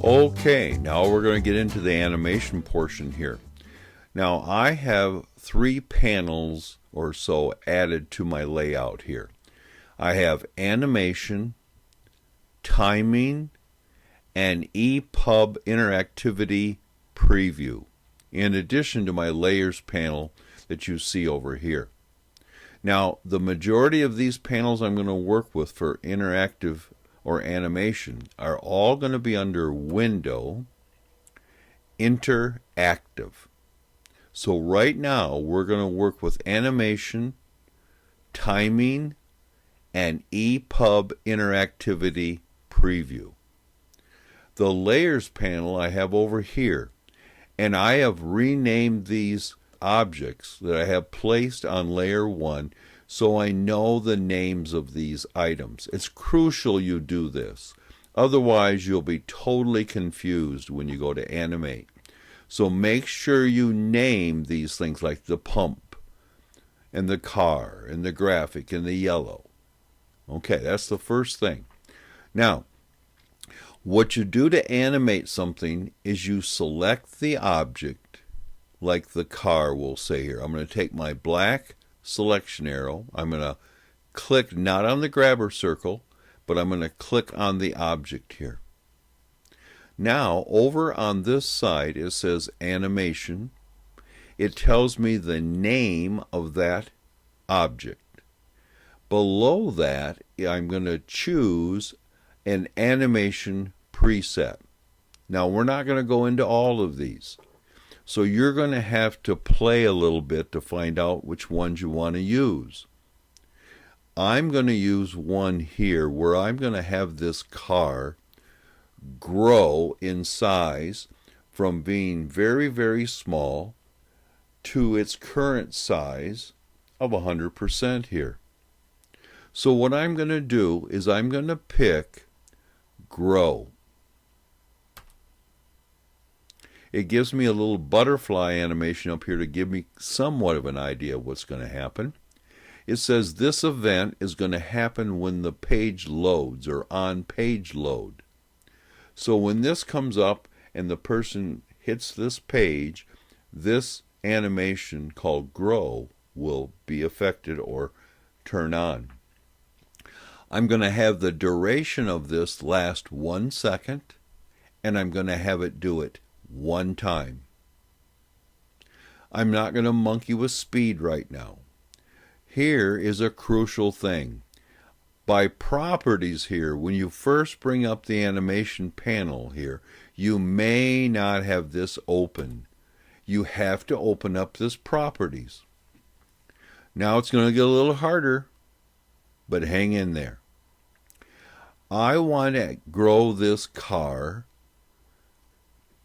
Okay, now we're going to get into the animation portion here. Now I have 3 panels or so added to my layout here. I have animation, timing, and EPUB interactivity preview, in addition to my layers panel that you see over here. Now the majority of these panels I'm going to work with for interactive or animation are all going to be under Window, Interactive. So right now we're going to work with animation, timing, and EPUB interactivity preview. The layers panel I have over here, and I have renamed these objects that I have placed on layer 1 so I know the names of these items. It's crucial you do this. Otherwise you'll be totally confused when you go to animate. So make sure you name these things like the pump and the car and the graphic and the yellow. Okay, that's the first thing. Now, what you do to animate something is you select the object, like the car will say here. I'm going to take my black selection arrow. I'm going to click not on the grabber circle, but I'm going to click on the object here. Now, over on this side, it says animation. It tells me the name of that object. Below that, I'm going to choose an animation preset. Now, we're not going to go into all of these. So you're going to have to play a little bit to find out which ones you want to use. I'm going to use one here where I'm going to have this car grow in size from being very, very small to its current size of 100% here. So what I'm going to do is I'm going to pick Grow. It gives me a little butterfly animation up here to give me somewhat of an idea of what's going to happen. It says this event is going to happen when the page loads or on page load. So when this comes up and the person hits this page, this animation called Grow will be affected or turn on. I'm going to have the duration of this last 1 second, and I'm going to have it do it 1 time. I'm not going to monkey with speed right now. Here is a crucial thing. By properties here, when you first bring up the animation panel here, you may not have this open. You have to open up this properties. Now it's going to get a little harder, but hang in there. I want to grow this car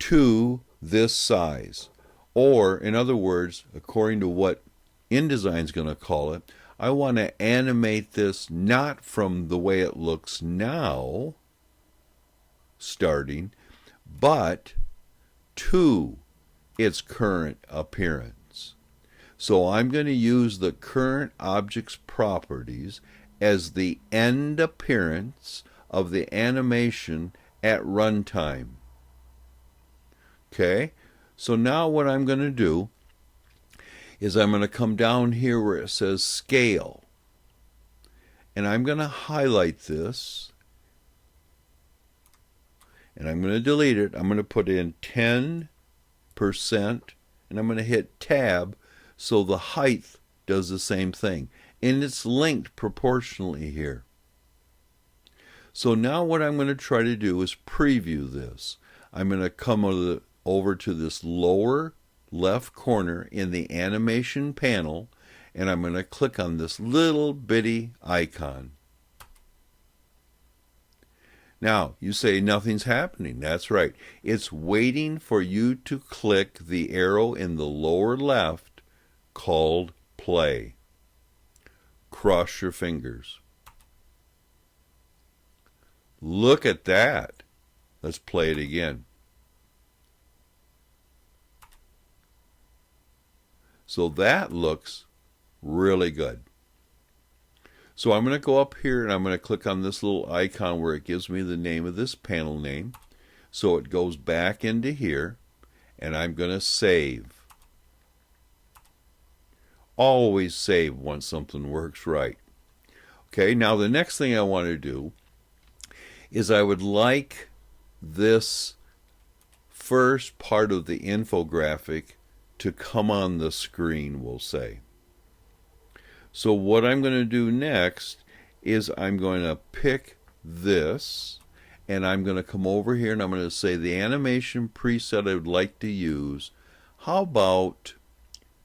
to this size. Or, in other words, according to what InDesign is going to call it, I want to animate this not from the way it looks now, starting, but to its current appearance. So I'm going to use the current object's properties as the end appearance of the animation at runtime. Okay, so now what I'm going to do is I'm going to come down here where it says Scale. And I'm going to highlight this. And I'm going to delete it. I'm going to put in 10%. And I'm going to hit Tab so the height does the same thing. And it's linked proportionally here. So now what I'm going to try to do is preview this. I'm going to come over to this lower left corner in the animation panel, and I'm going to click on this little bitty icon. Now, you say nothing's happening. That's right. It's waiting for you to click the arrow in the lower left called Play. Cross your fingers. Look at that. Let's play it again. So that looks really good. So I'm going to go up here and I'm going to click on this little icon where it gives me the name of this panel name. So it goes back into here, and I'm going to save. Always save once something works right. Okay, now the next thing I want to do is I would like this first part of the infographic to come on the screen, we'll say. So what I'm going to do next is I'm going to pick this, and I'm going to come over here and I'm going to say the animation preset I would like to use. How about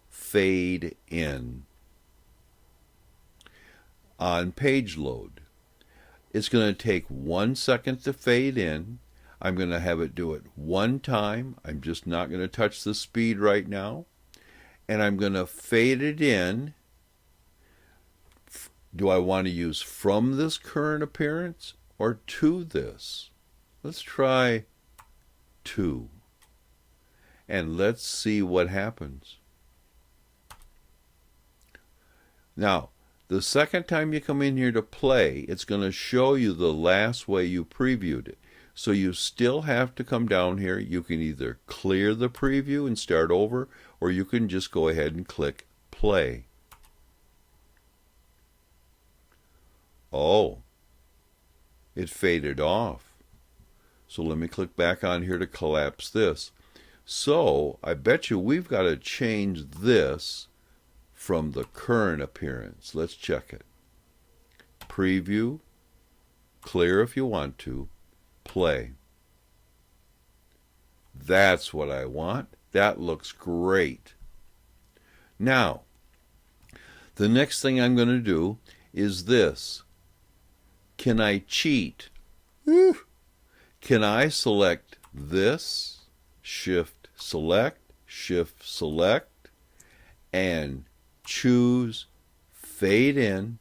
fade in on page load? It's going to take 1 second to fade in. I'm going to have it do it one time. I'm just not going to touch the speed right now. And I'm going to fade it in. Do I want to use from this current appearance or to this? Let's try to. And let's see what happens. Now, the second time you come in here to play, it's going to show you the last way you previewed it. So you still have to come down here. You can either clear the preview and start over, or you can just go ahead and click play. Oh, it faded off. So let me click back on here to collapse this. So I bet you we've got to change this from the current appearance. Let's check it. Preview, clear if you want to, play. That's what I want. That looks great. Now, the next thing I'm going to do is this. Can I cheat? Woo. Can I select this, shift select, and choose fade in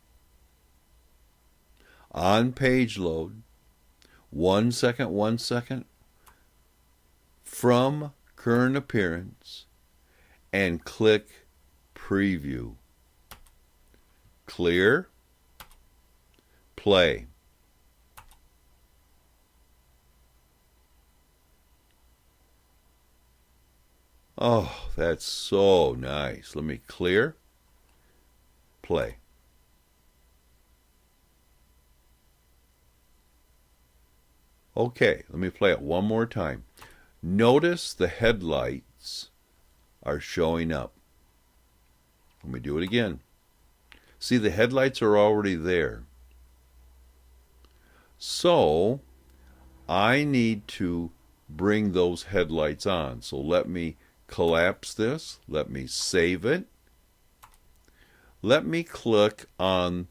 on page load, 1 second, from current appearance, and click preview. Clear, play. Oh, that's so nice. Let me clear, play. Okay, let me play it one more time. Notice the headlights are showing up. Let me do it again. See, the headlights are already there. So, I need to bring those headlights on. So let me collapse this. Let me save it. Let me click on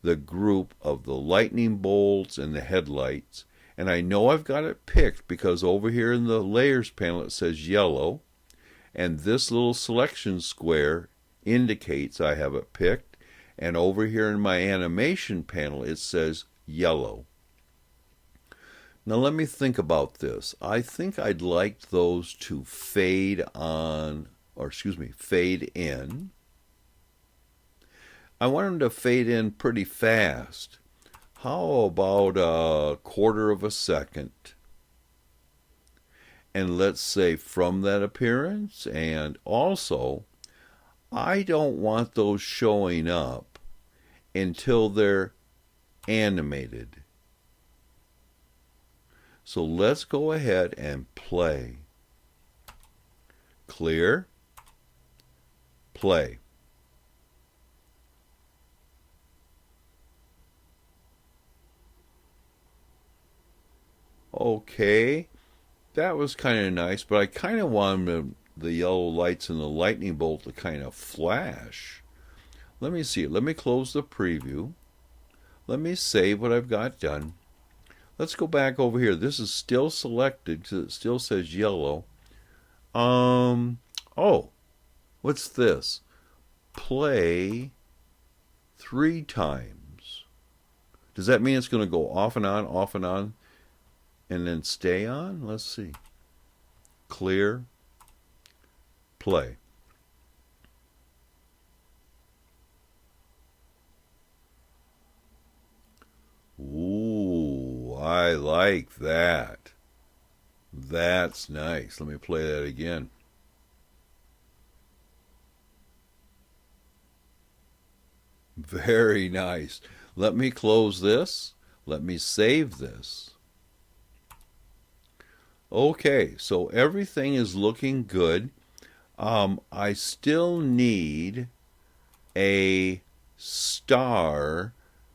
the group of the lightning bolts and the headlights. And I know I've got it picked because over here in the layers panel it says yellow. And this little selection square indicates I have it picked. And over here in my animation panel it says yellow. Now let me think about this. I think I'd like those to fade on, or excuse me, fade in. I want them to fade in pretty fast. How about 1/4 of a second? And let's say from that appearance. And also, I don't want those showing up until they're animated. So let's go ahead and play. Clear, play. Okay, that was kind of nice, but I kind of wanted the yellow lights and the lightning bolt to kind of flash. Let me see. Let me close the preview. Let me save what I've got done. Let's go back over here. This is still selected because it still says yellow. Oh, what's this? Play 3 times. Does that mean it's going to go off and on, and then stay on? Let's see. Clear, play. Ooh, I like that. That's nice. Let me play that again. Very nice. Let me close this. Let me save this. Okay, so everything is looking good. I still need a star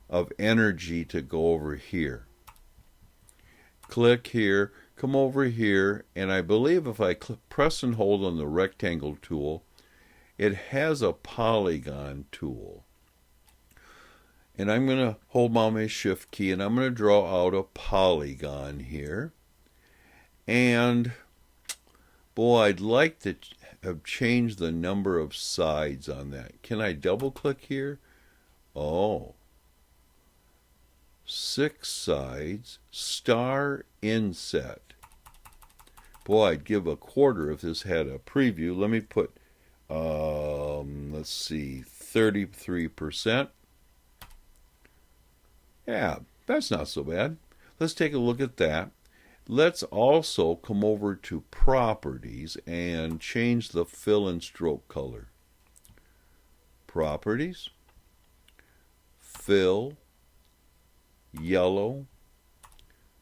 of energy to go over here. Click here, come over here, and I believe if I press and hold on the rectangle tool, it has a polygon tool. And I'm going to hold down my shift key and I'm going to draw out a polygon here. And boy, I'd like to have changed the number of sides on that. Can I double click here? Oh, 6 sides, star inset. Boy, I'd give a quarter if this had a preview. Let me put, let's see, 33%. Yeah, that's not so bad. Let's take a look at that. Let's also come over to Properties and change the fill and stroke color. Properties, Fill, Yellow,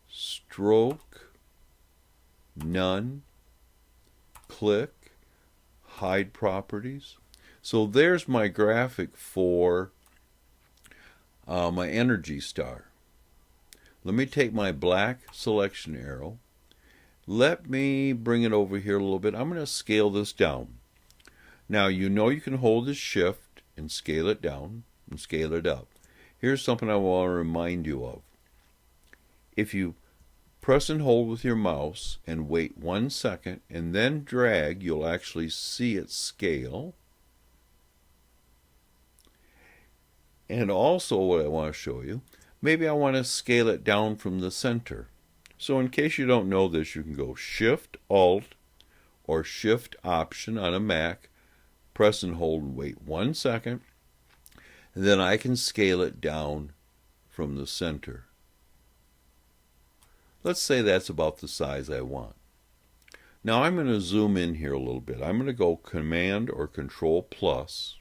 Stroke, None, Click, Hide Properties. So there's my graphic for my energy star. Let me take my black selection arrow. Let me bring it over here a little bit. I'm going to scale this down. Now you know you can hold the shift and scale it down and scale it up. Here's something I want to remind you of. If you press and hold with your mouse and wait 1 second and then drag, you'll actually see it scale. And also what I want to show you, maybe I want to scale it down from the center. So in case you don't know this, you can go Shift Alt or Shift Option on a Mac, press and hold and wait 1 second, and then I can scale it down from the center. Let's say that's about the size I want. Now I'm going to zoom in here a little bit. I'm going to go Command or Control plus.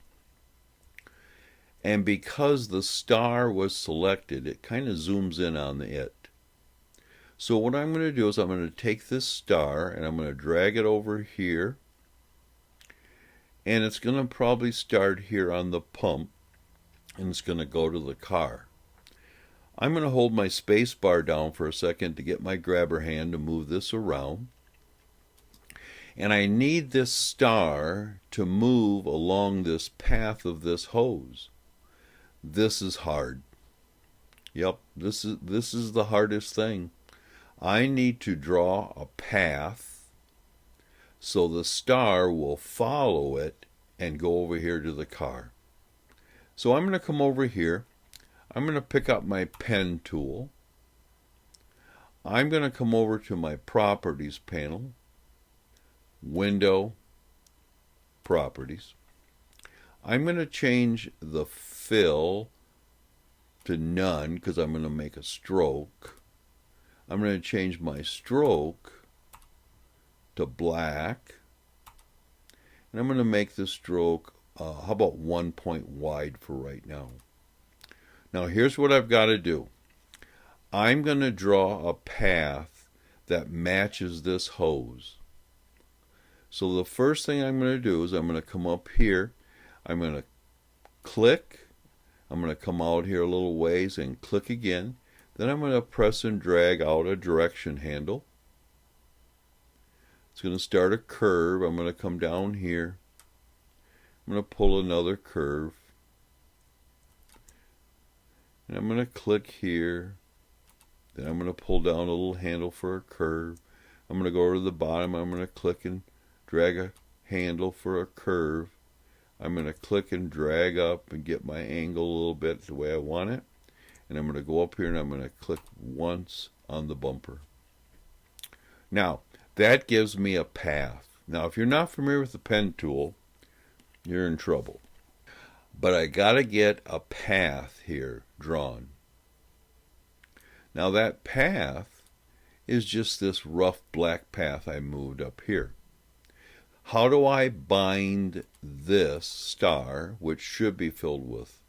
And because the star was selected, it kind of zooms in on it. So what I'm going to do is I'm going to take this star and I'm going to drag it over here. And it's going to probably start here on the pump. And it's going to go to the car. I'm going to hold my space bar down for a second to get my grabber hand to move this around. And I need this star to move along this path of this hose. This is hard. Yep, this is the hardest thing. I need to draw a path so the star will follow it and go over here to the car. So I'm going to come over here. I'm going to pick up my pen tool. I'm going to come over to my Properties panel, Window, Properties. I'm going to change the fill to none because I'm going to make a stroke. I'm going to change my stroke to black. And I'm going to make the stroke, how about 1 point wide for right now. Now here's what I've got to do. I'm going to draw a path that matches this hose. So the first thing I'm going to do is I'm going to come up here. I'm going to click. I'm going to come out here a little ways and click again. Then I'm going to press and drag out a direction handle. It's going to start a curve. I'm going to come down here. I'm going to pull another curve. And I'm going to click here. Then I'm going to pull down a little handle for a curve. I'm going to go to the bottom. I'm going to click and drag a handle for a curve. I'm going to click and drag up and get my angle a little bit the way I want it. And I'm going to go up here and I'm going to click once on the bumper. Now, that gives me a path. Now, if you're not familiar with the pen tool, you're in trouble. But I got to get a path here drawn. Now, that path is just this rough black path I moved up here. How do I bind this star, which should be filled with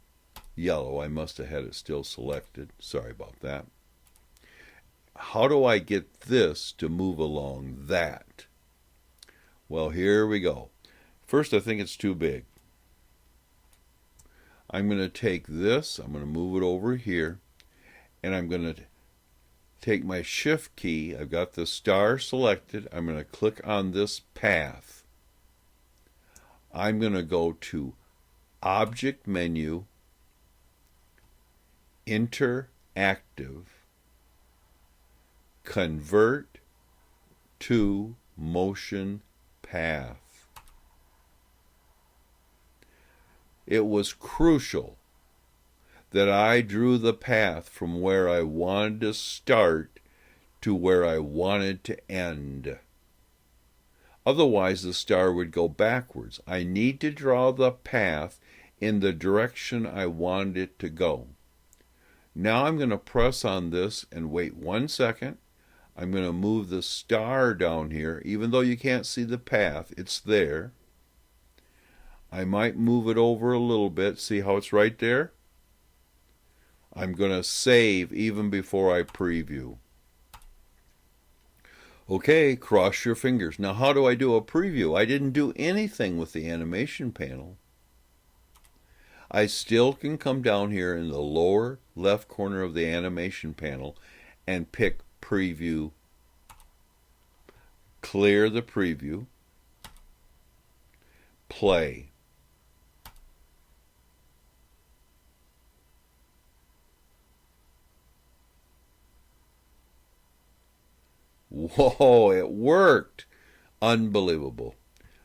yellow? I must have had it still selected. Sorry about that. How do I get this to move along that? Well, here we go. First, I think it's too big. I'm going to take this, I'm going to move it over here, and I'm going to take my shift key. I've got the star selected. I'm going to click on this path. I'm going to go to Object Menu, Interactive, Convert to Motion Path. It was crucial that I drew the path from where I wanted to start to where I wanted to end. Otherwise, the star would go backwards. I need to draw the path in the direction I want it to go. Now I'm going to press on this and wait 1 second. I'm going to move the star down here. Even though you can't see the path, it's there. I might move it over a little bit. See how it's right there? I'm going to save even before I preview. Okay, cross your fingers. Now how do I do a preview? I didn't do anything with the animation panel. I still can come down here in the lower left corner of the animation panel and pick Preview. Clear the preview. Play. Whoa, it worked! Unbelievable.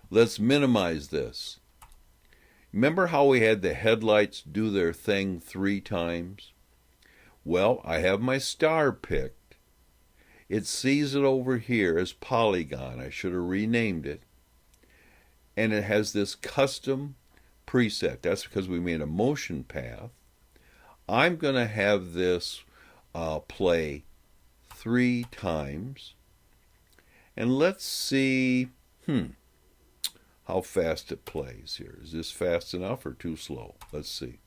Let's minimize this. Remember how we had the headlights do their thing 3 times? Well, I have my star picked. It sees it over here as polygon. I should have renamed it. And it has this custom preset. That's because we made a motion path. I'm going to have this play 3 times. And let's see how fast it plays here. Is this fast enough or too slow? Let's see.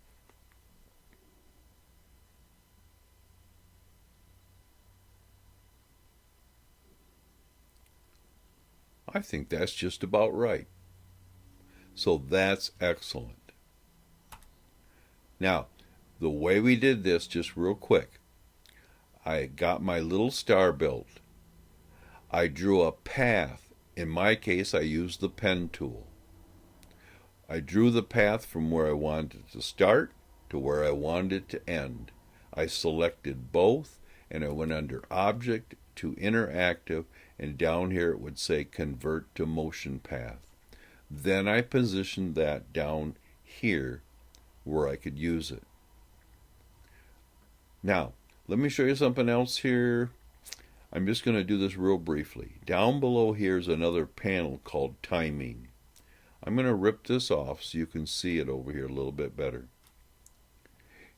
I think that's just about right. So that's excellent. Now, the way we did this, just real quick, I got my little star built. I drew a path. In my case, I used the pen tool. I drew the path from where I wanted it to start to where I wanted it to end. I selected both, and I went under Object to Interactive, and down here it would say Convert to Motion Path. Then I positioned that down here where I could use it. Now, let me show you something else here. I'm just going to do this real briefly. Down below here is another panel called Timing. I'm going to rip this off so you can see it over here a little bit better.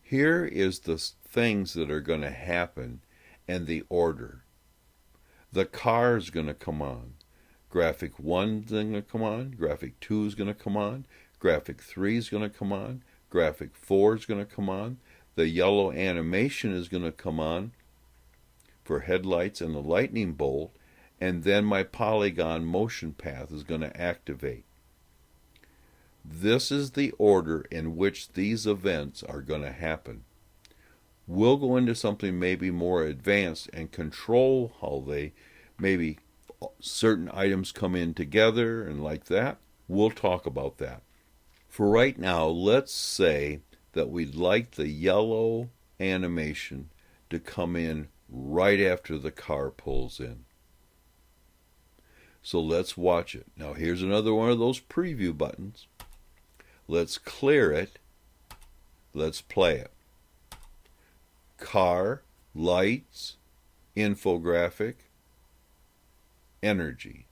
Here is the things that are going to happen and the order. The car is going to come on. Graphic 1 is going to come on. Graphic 2 is going to come on. Graphic 3 is going to come on. Graphic 4 is going to come on. The yellow animation is going to come on for headlights and the lightning bolt. And then my polygon motion path is going to activate. This is the order in which these events are going to happen. We'll go into something maybe more advanced and control how they, maybe certain items come in together and like that. We'll talk about that. For right now, let's say that we'd like the yellow animation to come in right after the car pulls in. So let's watch it. Now here's another one of those preview buttons. Let's clear it. Let's play it. Car, lights, infographic, energy.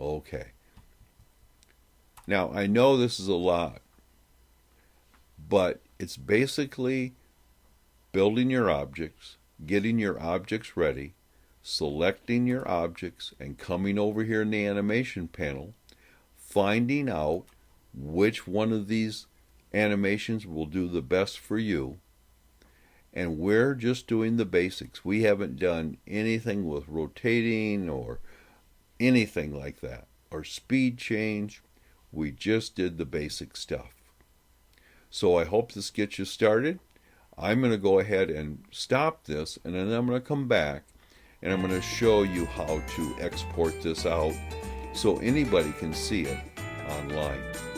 Okay. Now, I know this is a lot, but it's basically building your objects, getting your objects ready, selecting your objects, and coming over here in the animation panel, finding out which one of these animations will do the best for you. And we're just doing the basics. We haven't done anything with rotating or anything like that, or speed change. We just did the basic stuff. So I hope this gets you started. I'm going to go ahead and stop this, and then I'm going to come back and I'm going to show you how to export this out so anybody can see it online.